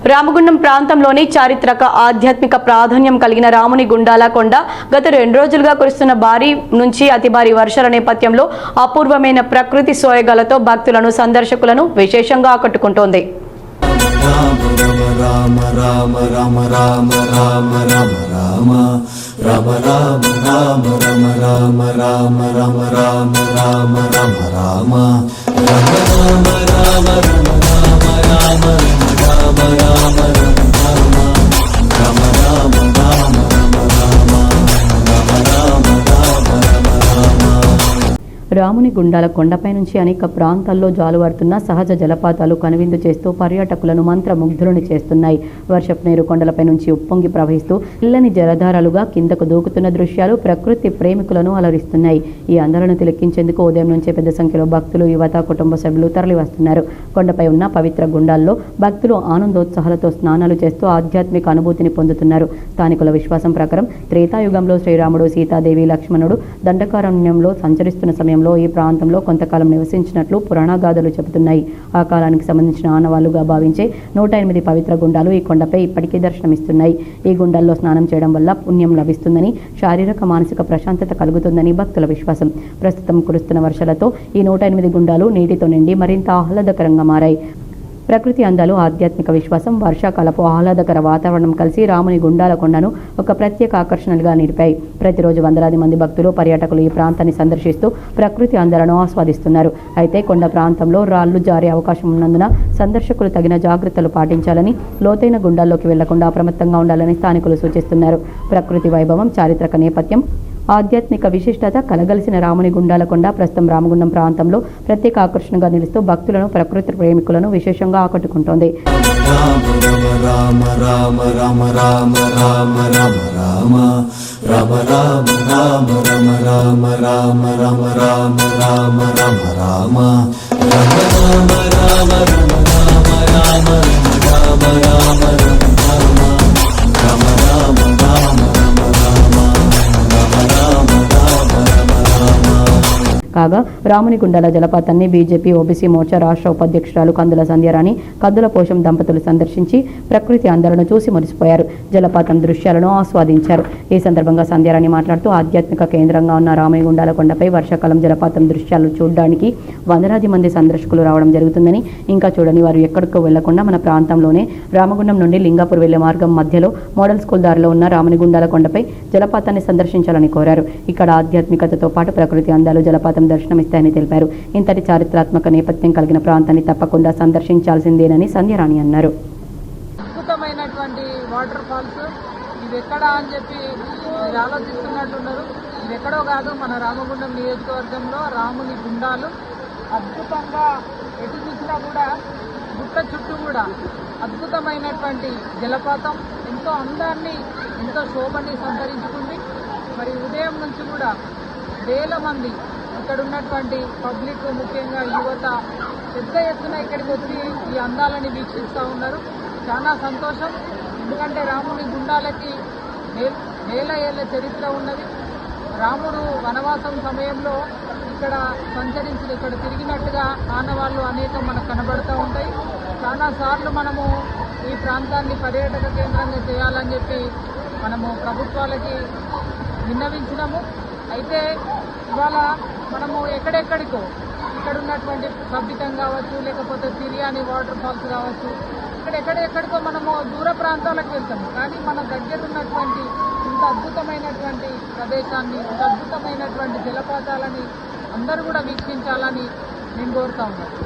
రామగుండం ప్రాంతంలోని చారిత్రక ఆధ్యాత్మిక ప్రాధాన్యం కలిగిన రాముని గుండాల కొండ గత 2 రోజులుగా కురుస్తున్న భారీ నుంచి అతి భారీ వర్షాల నేపథ్యంలో అపూర్వమైన ప్రకృతి సోయగాలతో భక్తులను సందర్శకులను విశేషంగా ఆకట్టుకుంటోంది. రాముని గుండాల కొండపై నుంచి అనేక ప్రాంతాల్లో జాలువారుతున్న సహజ జలపాతాలు కనువిందు చేస్తూ పర్యాటకులను మంత్రముగ్ధులను చేస్తున్నాయి. వర్షపు నీరు కొండలపై నుంచి ఉప్పొంగి ప్రవహిస్తూ ఇల్లని జలధారాలుగా కిందకు దూకుతున్న దృశ్యాలు ప్రకృతి ప్రేమికులను అలరిస్తున్నాయి. ఈ అందాలను తిలకించేందుకు ఉదయం నుంచే పెద్ద సంఖ్యలో భక్తులు, యువత, కుటుంబ సభ్యులు తరలివస్తున్నారు. కొండపై ఉన్న పవిత్ర గుండాల్లో భక్తులు ఆనందోత్సాహాలతో స్నానాలు చేస్తూ ఆధ్యాత్మిక అనుభూతిని పొందుతున్నారు. స్థానికుల విశ్వాసం ప్రకారం త్రేతాయుగంలో శ్రీరాముడు, సీతాదేవి, లక్ష్మణుడు దండకారణ్యంలో సంచరిస్తున్న సమయంలో ఈ ప్రాంతంలో కొంతకాలం నివసించినట్లు పురాణగాథలు చెబుతున్నాయి. ఆ కాలానికి సంబంధించిన ఆనవాళ్లుగా భావించే 108 పవిత్ర గుండాలు ఈ కొండపై ఇప్పటికీ దర్శనమిస్తున్నాయి. ఈ గుండాల్లో స్నానం చేయడం వల్ల పుణ్యం లభిస్తుందని, శారీరక మానసిక ప్రశాంతత కలుగుతుందని భక్తుల విశ్వాసం. ప్రస్తుతం కురుస్తున్న వర్షాలతో ఈ 108 గుండాలు నీటితో నిండి మరింత ఆహ్లాదకరంగా మారాయి. ప్రకృతి అందాలు, ఆధ్యాత్మిక విశ్వాసం, వర్షాకాలపు ఆహ్లాదకర వాతావరణం కలిసి రాముని గుండాల కొండను ఒక ప్రత్యేక ఆకర్షణలుగా నిలిపాయి. ప్రతిరోజు వందలాది మంది భక్తులు, పర్యాటకులు ఈ ప్రాంతాన్ని సందర్శిస్తూ ప్రకృతి అందాలను ఆస్వాదిస్తున్నారు. అయితే కొండ ప్రాంతంలో రాళ్లు జారే అవకాశం ఉన్నందున సందర్శకులు తగిన జాగ్రత్తలు పాటించాలని, లోతైన గుండాల్లోకి వెళ్లకుండా అప్రమత్తంగా ఉండాలని స్థానికులు సూచిస్తున్నారు. ప్రకృతి వైభవం, చారిత్రక నేపథ్యం, ఆధ్యాత్మిక విశిష్టత కలగలిసిన రాముని గుండాల కొండ ప్రస్తుతం రామగుండం ప్రాంతంలో ప్రత్యేక ఆకర్షణగా నిలుస్తూ భక్తులను, ప్రకృతి ప్రేమికులను విశేషంగా ఆకట్టుకుంటోంది. కాగా రాముని గుండాల జలపాతాన్ని బీజేపీ ఓబీసీ మోర్చా రాష్ట్ర ఉపాధ్యక్షురాలు కందుల సంధ్యారాణి, కందుల పోషం దంపతులు సందర్శించి ప్రకృతి అందాలను చూసి మురిసిపోయారు. జలపాతం దృశ్యాలను ఆస్వాదించారు. ఈ సందర్భంగా సంధ్యారాణి మాట్లాడుతూ ఆధ్యాత్మిక కేంద్రంగా ఉన్న రాముని గుండాల కొండపై వర్షాకాలం జలపాతం దృశ్యాలు చూడడానికి వందలాది మంది సందర్శకులు రావడం జరుగుతుందని, ఇంకా చూడని వారు ఎక్కడికో వెళ్లకుండా మన ప్రాంతంలోనే రామగుండం నుండి లింగాపూర్ వెళ్లే మార్గం మధ్యలో మోడల్ స్కూల్ దారిలో ఉన్న రాముని గుండాల కొండపై జలపాతాన్ని సందర్శించాలని కోరారు. ఇక్కడ ఆధ్యాత్మికతతో పాటు ప్రకృతి అందాలు, జలపాతం దర్శనమిస్తాయని తెలిపారు. ఇంతటి చారిత్రాత్మక నేపథ్యం కలిగిన ప్రాంతాన్ని తప్పకుండా సందర్శించాల్సిందేనని సంధ్యారాణి అన్నారు. అద్భుతమైనటువంటి వాటర్ ఫాల్స్ ఇది ఎక్కడ అని చెప్పి మీరు ఆలోచిస్తున్నట్టున్నారు. ఇది ఎక్కడో కాదు, మన రామగుండం నియోజకవర్గంలో రాముని గుండాలు. అద్భుతంగా ఎటు చూసినా కూడా గుట్ట చుట్టూ కూడా అద్భుతమైనటువంటి జలపాతం ఎంతో అందాన్ని, ఎంతో శోభని సంతరించుకుంది. మరి ఉదయం నుంచి కూడా వేల మంది ఇక్కడ ఉన్నటువంటి పబ్లిక్, ముఖ్యంగా యువత పెద్ద ఎత్తున ఇక్కడికి వచ్చి ఈ అందాలని వీక్షిస్తూ ఉన్నారు. చాలా సంతోషం. ఎందుకంటే రాముని గుండాలకి వేల ఏళ్ళ చరిత్ర ఉన్నది. రాముడు వనవాసం సమయంలో ఇక్కడ సంచరించిన, ఇక్కడ తిరిగినట్టుగా ఆనవాళ్ళు అనేకం మనకు కనబడుతూ ఉంటాయి. చాలాసార్లు మనము ఈ ప్రాంతాన్ని పర్యాటక కేంద్రంగా చేయాలని చెప్పి మనము ప్రభుత్వాలకి విన్నవించినాము. అయితే ఇవాళ మనము ఎక్కడెక్కడికో ఇక్కడ ఉన్నటువంటి సబ్బితం కావచ్చు, లేకపోతే తిరియాని వాటర్ ఫాల్స్ కావచ్చు, ఎక్కడెక్కడికో మనము దూర ప్రాంతాలకు వెళ్తాము. కానీ మన దగ్గర ఉన్నటువంటి ఇంత అద్భుతమైనటువంటి ప్రదేశాన్ని, ఇంత అద్భుతమైనటువంటి జలపాతాలని అందరూ కూడా వీక్షించాలని నేను కోరుతా ఉన్నాను.